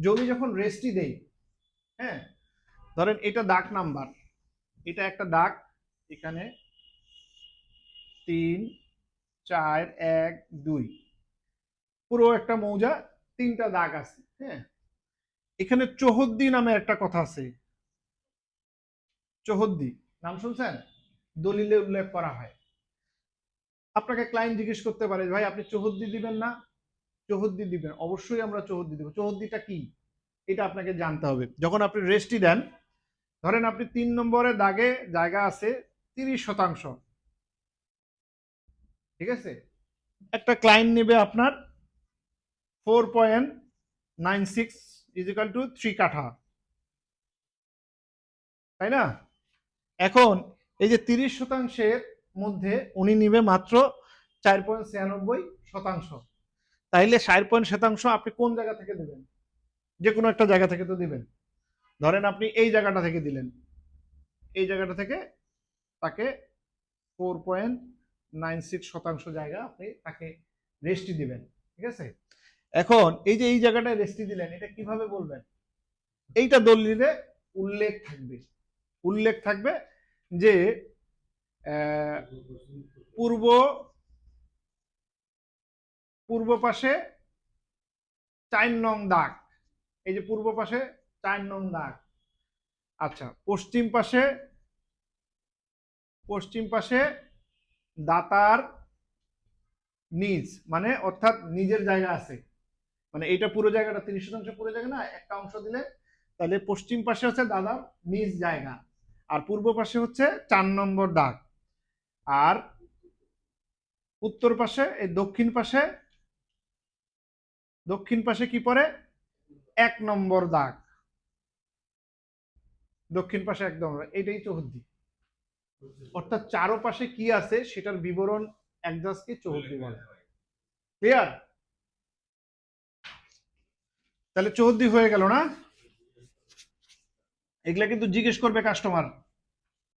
যদি যখন রেস্টই দেই, হ্যাঁ, ধরেন এটা দাগ নাম্বার, এটা একটা দাগ, এখানে 3 4 1 2, পুরো একটা মৌজা 3টা দাগ আছে। হ্যাঁ, এখানে চৌহদ্দি নামে একটা কথা আছে। চৌহদ্দি নাম শুনছেন? দলিলে উল্লেখ করা হয়। আপনাকে ক্লায়েন্ট জিজ্ঞেস করতে পারে, ভাই আপনি চৌহদ্দি দিবেন না? চৌহদ্দি দিবেন, অবশ্যই আমরা চৌহদ্দি দেবো। চৌহদ্দিটা কি এটা আপনাকে জানতে হবে। যখন আপনি রেস্টই দেন, ধরেন আপনি 3 নম্বরে দাগে জায়গা আছে 30%, ঠিক আছে, একটা ক্লায়েন্ট নেবে আপনার 4.96 = 3 কাঠা, তাই না? এখন এই যে 30%-এর মধ্যে উনি নিবে মাত্র 4.96%। তাইলে 60% আপনি কোন জায়গা থেকে দেবেন? যে কোনো একটা জায়গা থেকে তো দিবেন। ধরেন আপনি এই জায়গাটা থেকে দিলেন, এই জায়গাটা থেকে তাকে 4.96% জায়গা আপনি তাকে রেস্টি দিবেন, ঠিক আছে? এখন এই যে এই জায়গাটায় রেস্টি দিলেন, এটা কিভাবে বলবেন? এইটা দলিলে উল্লেখ থাকবে, উল্লেখ থাকবে যে পূর্ব পূর্ব পাশে 4 নং দাগ, এই যে পূর্ব পাশে 4 নং দাগ। আচ্ছা, পশ্চিম পাশে দাতার নিজ, মানে অর্থাৎ নিজের জায়গা আছে, মানে এইটা পুরো জায়গাটা 30% পুরো জায়গা না, একটা অংশ দিলে, তাহলে পশ্চিম পাশে হচ্ছে দাদার নিজ জায়গা, আর পূর্ব পাশে হচ্ছে 4 নম্বর দাগ, আর উত্তর পাশে এই দক্ষিণ পাশে কি পড়ে? 1 নম্বর দাগ, দক্ষিণ পাশে একদম, এটাই চৌহদ্দি। অর্থাৎ চারপাশে কি আছে সেটার বিবরণ একজাস্টকে চৌহদ্দি বলে। ক্লিয়ার? তাহলে চৌহদ্দি হয়ে গেল না? এগুলা কিন্তু জিজ্ঞেস করবে কাস্টমার।